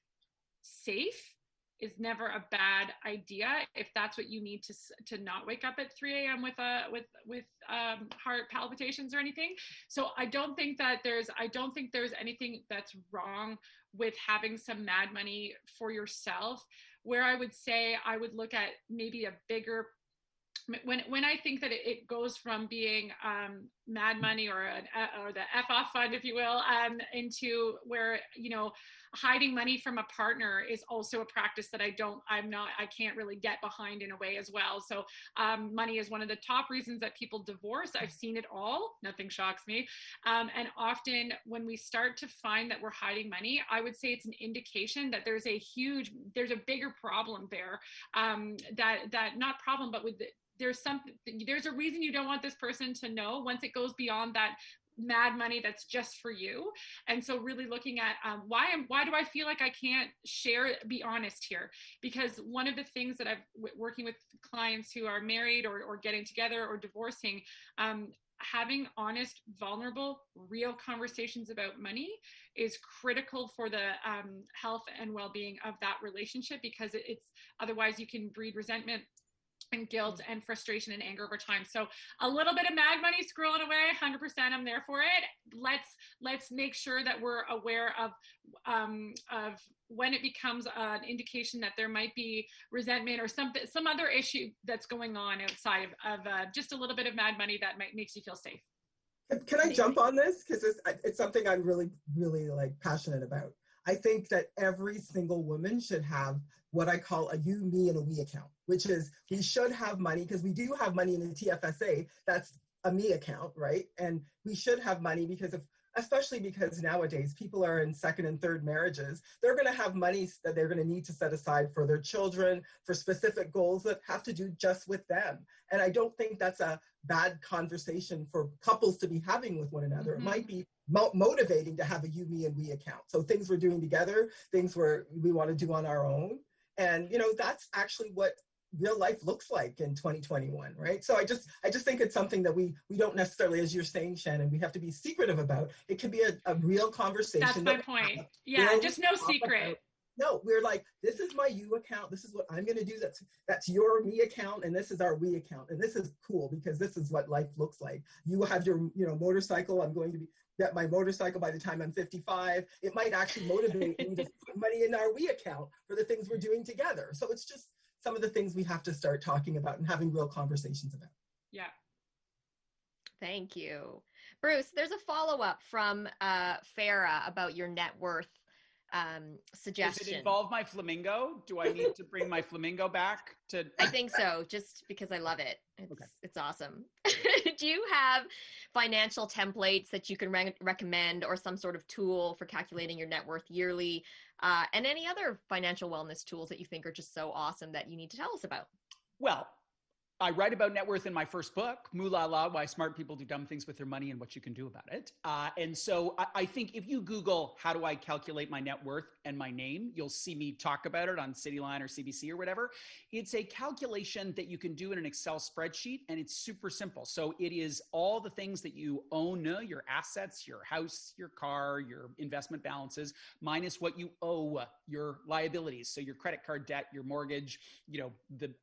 safe is never a bad idea if that's what you need to not wake up at 3 a.m. with heart palpitations or anything. So I don't think there's anything that's wrong with having some mad money for yourself. Where I would say I would look at maybe a bigger, when I think that it goes from being mad money or the F off fund, if you will, into where, hiding money from a partner is also a practice that I can't really get behind in a way as well. So money is one of the top reasons that people divorce. I've seen it all. Nothing shocks me. And often when we start to find that we're hiding money, I would say it's an indication that there's a bigger problem there. That not problem, but there's a reason you don't want this person to know once it goes beyond that mad money that's just for you. And so really looking at why do I feel like I can't be honest here? Because one of the things that I've working with clients who are married or getting together or divorcing, having honest, vulnerable, real conversations about money is critical for the health and well-being of that relationship, because it's otherwise you can breed resentment and guilt and frustration and anger over time. So a little bit of mad money scrolling away, 100%, I'm there for it. Let's make sure that we're aware of when it becomes an indication that there might be resentment or some other issue that's going on outside of just a little bit of mad money that makes you feel safe. Can I jump on this? Because it's something I'm really, really like passionate about. I think that every single woman should have what I call a you, me, and a we account, which is we should have money, because we do have money in the TFSA. That's a me account, right? And we should have money especially because nowadays people are in second and third marriages. They're going to have money that they're going to need to set aside for their children, for specific goals that have to do just with them. And I don't think that's a bad conversation for couples to be having with one another. Mm-hmm. It might be motivating to have a you, me, and we account. So things we're doing together, things we want to do on our own. And, that's actually what real life looks like in 2021, right? So I just think it's something that we don't necessarily, as you're saying, Shannon, we have to be secretive about. It can be a real conversation. That's my point. Yeah, just no secret. No, we're like, this is my you account. This is what I'm going to do. That's your me account. And this is our we account. And this is cool because this is what life looks like. You have your, motorcycle. I'm going to get my motorcycle by the time I'm 55. It might actually motivate me to put money in our we account for the things we're doing together. So it's just some of the things we have to start talking about and having real conversations about. Yeah. Thank you. Bruce, there's a follow-up from Farah about your net worth suggestion. Does it involve my flamingo? Do I need to bring my flamingo back to? I think so, just because I love it. Okay. It's awesome. Do you have financial templates that you can recommend, or some sort of tool for calculating your net worth yearly, and any other financial wellness tools that you think are just so awesome that you need to tell us about? Well, I write about net worth in my first book, Moolah La, Why Smart People Do Dumb Things with Their Money and What You Can Do About It. And so I think if you Google, how do I calculate my net worth and my name, you'll see me talk about it on Cityline or CBC or whatever. It's a calculation that you can do in an Excel spreadsheet, and it's super simple. So it is all the things that you own, your assets, your house, your car, your investment balances, minus what you owe, your liabilities. So your credit card debt, your mortgage, the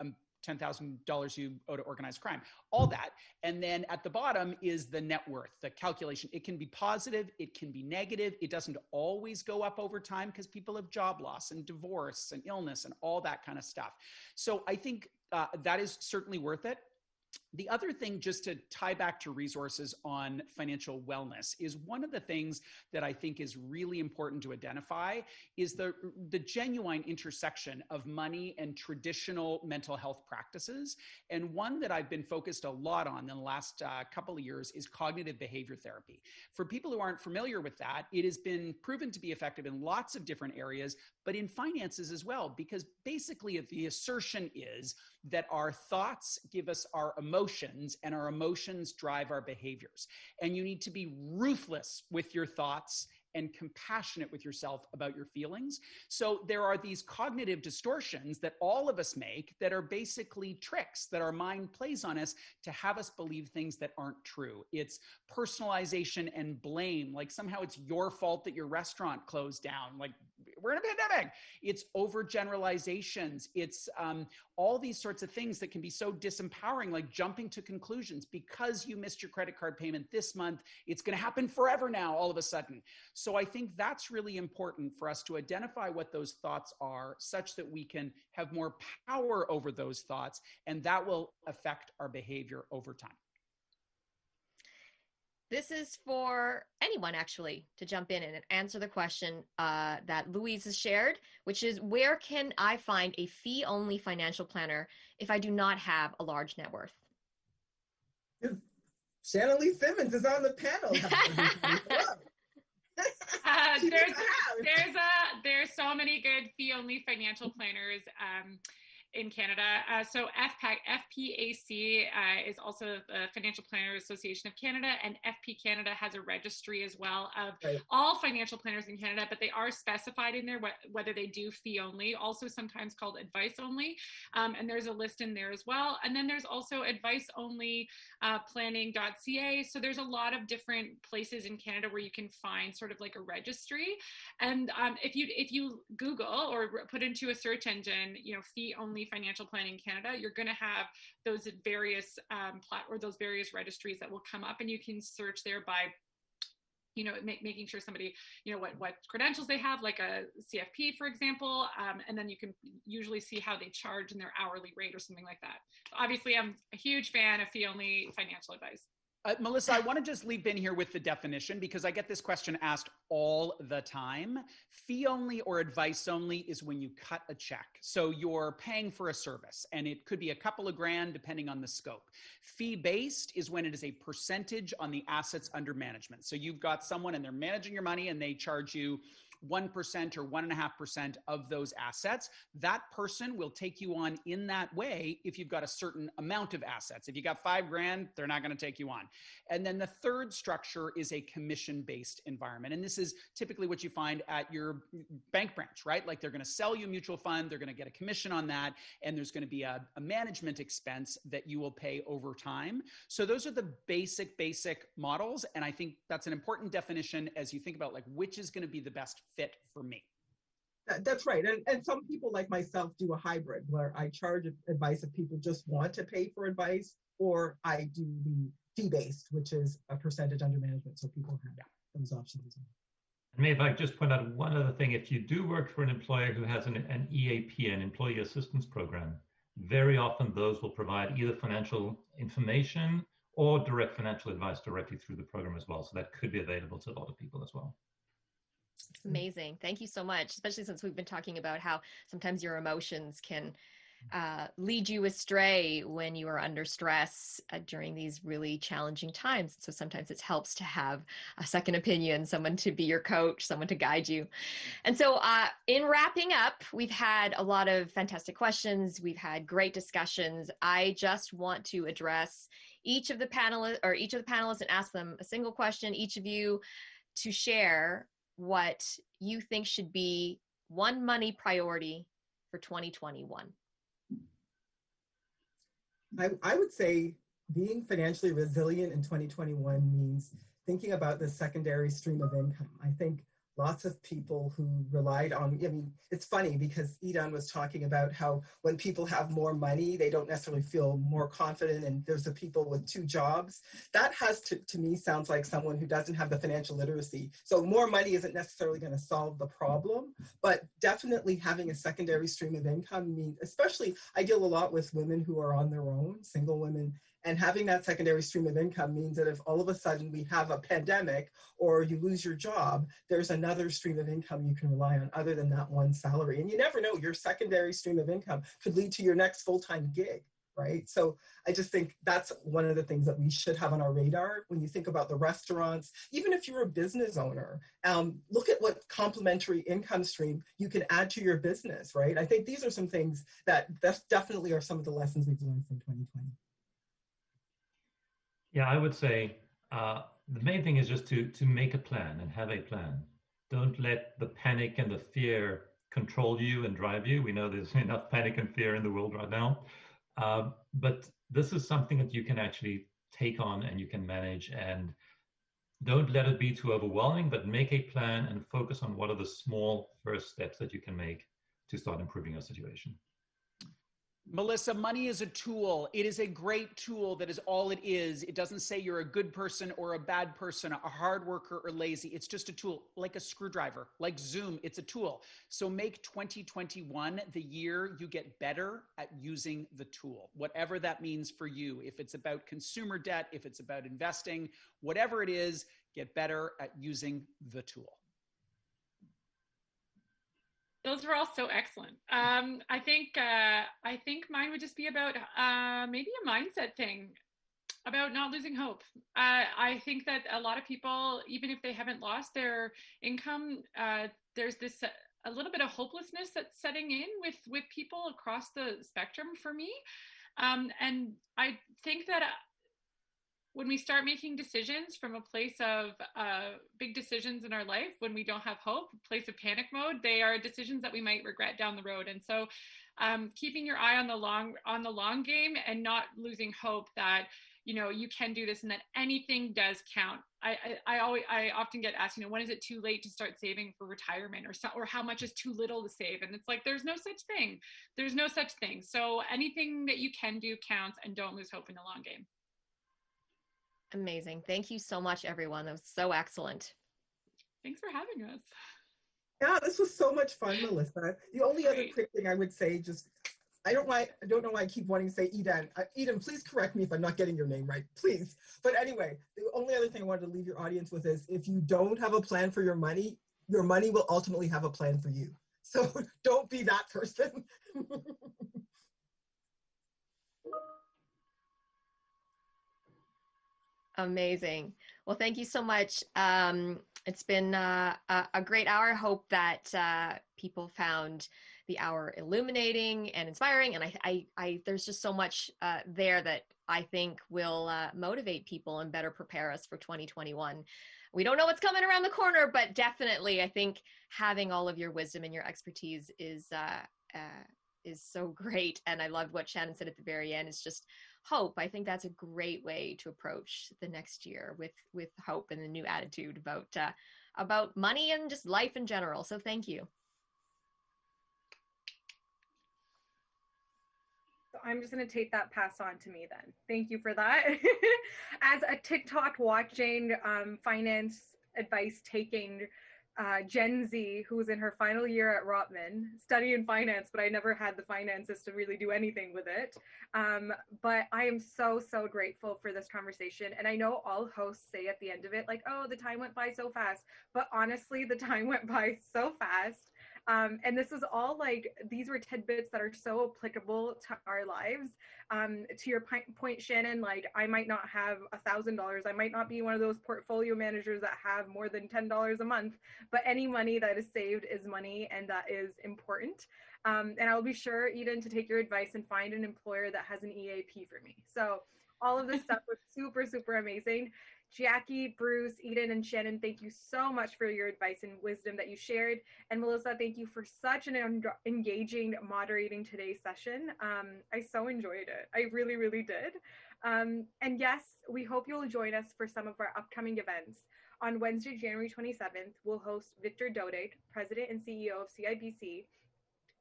$10,000 you owe to organized crime, all that. And then at the bottom is the net worth, the calculation. It can be positive, it can be negative. It doesn't always go up over time because people have job loss and divorce and illness and all that kind of stuff. So I think that is certainly worth it. The other thing, just to tie back to resources on financial wellness, is one of the things that I think is really important to identify is the genuine intersection of money and traditional mental health practices. And one that I've been focused a lot on in the last couple of years is cognitive behavior therapy. For people who aren't familiar with that, it has been proven to be effective in lots of different areas, but in finances as well, because basically the assertion is that our thoughts give us our emotions, and our emotions drive our behaviors. And you need to be ruthless with your thoughts and compassionate with yourself about your feelings. So there are these cognitive distortions that all of us make that are basically tricks that our mind plays on us to have us believe things that aren't true. It's personalization and blame, like somehow it's your fault that your restaurant closed down. Like, we're in a pandemic. It's overgeneralizations. It's all these sorts of things that can be so disempowering, like jumping to conclusions. Because you missed your credit card payment this month, it's going to happen forever now, all of a sudden. So I think that's really important for us to identify what those thoughts are, such that we can have more power over those thoughts, and that will affect our behavior over time. This is for anyone, actually, to jump in and answer the question that Louise has shared, which is, where can I find a fee-only financial planner if I do not have a large net worth? Shannon Simmons is on the panel. There's so many good fee-only financial planners in Canada. So FPAC is also the Financial Planners Association of Canada, and FP Canada has a registry as well of all financial planners in Canada, but they are specified in there whether they do fee only, also sometimes called advice only. And there's a list in there as well. And then there's also advice only planning.ca. So there's a lot of different places in Canada where you can find sort of like a registry. And if you Google or put into a search engine, fee only financial planning Canada, you're going to have those various those various registries that will come up, and you can search there by making sure somebody what credentials they have, like a CFP, for example, and then you can usually see how they charge in their hourly rate or something like that. So obviously, I'm a huge fan of fee only financial advice. Melissa, I want to just leap in here with the definition, because I get this question asked all the time. Fee only or advice only is when you cut a check. So you're paying for a service, and it could be a couple of grand depending on the scope. Fee-based is when it is a percentage on the assets under management. So you've got someone and they're managing your money and they charge you 1% or 1.5% of those assets. That person will take you on in that way if you've got a certain amount of assets. If you got $5,000, they're not going to take you on. And then the third structure is a commission-based environment. And this is typically what you find at your bank branch, right? Like, they're going to sell you a mutual fund, they're going to get a commission on that, and there's going to be a management expense that you will pay over time. So those are the basic models. And I think that's an important definition as you think about like which is going to be the best fit for me. That's right. And some people like myself do a hybrid where I charge advice if people just want to pay for advice, or I do the fee-based, which is a percentage under management. So people have those options. And maybe if I could just point out one other thing, if you do work for an employer who has an EAP, an employee assistance program, very often those will provide either financial information or direct financial advice directly through the program as well. So that could be available to a lot of people as well. Amazing. Thank you so much, especially since we've been talking about how sometimes your emotions can lead you astray when you are under stress during these really challenging times. So sometimes it helps to have a second opinion, someone to be your coach, someone to guide you. And so in wrapping up, we've had a lot of fantastic questions. We've had great discussions. I just want to address each of the panelists and ask them a single question, each of you, to share what you think should be one money priority for 2021. I would say being financially resilient in 2021 means thinking about the secondary stream of income. I think lots of people who relied on, I mean, it's funny because Idan was talking about how when people have more money, they don't necessarily feel more confident, and there's the people with 2 jobs. That has to me sounds like someone who doesn't have the financial literacy. So more money isn't necessarily going to solve the problem, but definitely having a secondary stream of income means, especially I deal a lot with women who are on their own, single women, and having that secondary stream of income means that if all of a sudden we have a pandemic or you lose your job, there's another stream of income you can rely on other than that one salary. And you never know, your secondary stream of income could lead to your next full-time gig, right? So I just think that's one of the things that we should have on our radar when you think about the restaurants. Even if you're a business owner, look at what complementary income stream you can add to your business, right? I think these are some things that definitely are some of the lessons we've learned from 2020. Yeah, I would say the main thing is just to make a plan and have a plan. Don't let the panic and the fear control you and drive you. We know there's enough panic and fear in the world right now. But this is something that you can actually take on and you can manage, and don't let it be too overwhelming, but make a plan and focus on what are the small first steps that you can make to start improving your situation. Melissa, money is a tool. It is a great tool. That is all it is. It doesn't say you're a good person or a bad person, a hard worker or lazy. It's just a tool, like a screwdriver, like Zoom. It's a tool. So make 2021 the year you get better at using the tool, whatever that means for you. If it's about consumer debt, if it's about investing, whatever it is, get better at using the tool. Those were all so excellent. I think mine would just be about maybe a mindset thing, about not losing hope. I think that a lot of people, even if they haven't lost their income, there's this a little bit of hopelessness that's setting in with people across the spectrum for me. And I think that when we start making decisions from a place of big decisions in our life, when we don't have hope, a place of panic mode, they are decisions that we might regret down the road. And so keeping your eye on the long game and not losing hope that, you know, you can do this and that anything does count. I often get asked, you know, when is it too late to start saving for retirement, or how much is too little to save? And it's like, there's no such thing. There's no such thing. So anything that you can do counts, and don't lose hope in the long game. Amazing. Thank you so much, everyone. That was so excellent. Thanks for having us. Yeah, this was so much fun, Melissa. The only other quick thing I would say, just, I don't know why I keep wanting to say Idan. Idan, please correct me if I'm not getting your name right, please. But anyway, the only other thing I wanted to leave your audience with is, if you don't have a plan for your money will ultimately have a plan for you. So don't be that person. Amazing. Well, thank you so much. It's been a great hour. Hope that people found the hour illuminating and inspiring. And I there's just so much there that I think will motivate people and better prepare us for 2021. We don't know what's coming around the corner, but definitely I think having all of your wisdom and your expertise is so great. And I loved what Shannon said at the very end. It's just hope. I think that's a great way to approach the next year, with hope and a new attitude about money and just life in general. So thank you. So I'm just going to take that pass on to me then. Thank you for that. As a TikTok watching, finance advice taking Gen Z who's in her final year at Rotman, studying finance, but I never had the finances to really do anything with it. But I am so, so grateful for this conversation. And I know all hosts say at the end of it, like, oh, the time went by so fast. But honestly, the time went by so fast. And this is all like, these were tidbits that are so applicable to our lives. To your point, Shannon, like I might not have $1,000. I might not be one of those portfolio managers that have more than $10 a month, but any money that is saved is money, and that is important. And I'll be sure, Idan, to take your advice and find an employer that has an EAP for me. So all of this stuff was super, super amazing. Jackie, Bruce, Idan, and Shannon, thank you so much for your advice and wisdom that you shared. And Melissa, thank you for such an engaging moderating today's session. I so enjoyed it. I really, really did. And yes, we hope you'll join us for some of our upcoming events. On Wednesday, January 27th, we'll host Victor Dode, President and CEO of CIBC,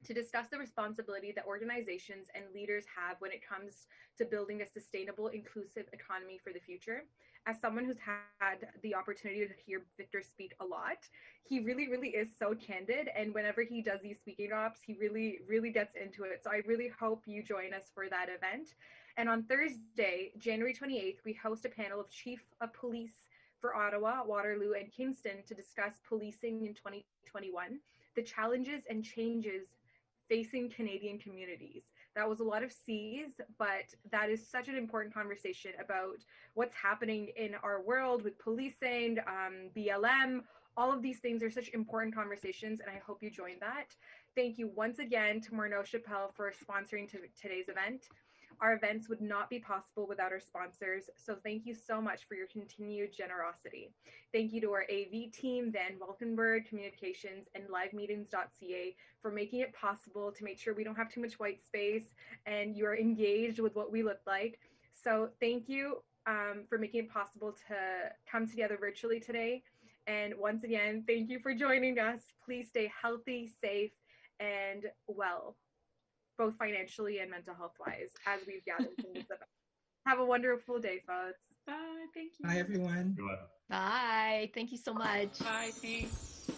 to discuss the responsibility that organizations and leaders have when it comes to building a sustainable, inclusive economy for the future. As someone who's had the opportunity to hear Victor speak a lot, he really, really is so candid. And whenever he does these speaking ops, he really, really gets into it. So I really hope you join us for that event. And on Thursday, January 28th, we host a panel of Chief of Police for Ottawa, Waterloo, and Kingston to discuss policing in 2021, the challenges and changes facing Canadian communities. That was a lot of C's, but that is such an important conversation about what's happening in our world with policing, BLM. All of these things are such important conversations, and I hope you join that. Thank you once again to Morneau Chappelle for sponsoring today's event. Our events would not be possible without our sponsors, so thank you so much for your continued generosity. Thank you to our AV team, Van Valkenburg Communications and livemeetings.ca for making it possible to make sure we don't have too much white space and you are engaged with what we look like. So thank you for making it possible to come together virtually today. And once again, thank you for joining us. Please stay healthy, safe, and well, both financially and mental health wise, as we've gathered from this event. Have a wonderful day, folks. Bye. Thank you. Bye, everyone. Bye. Thank you so much. Bye. Thanks.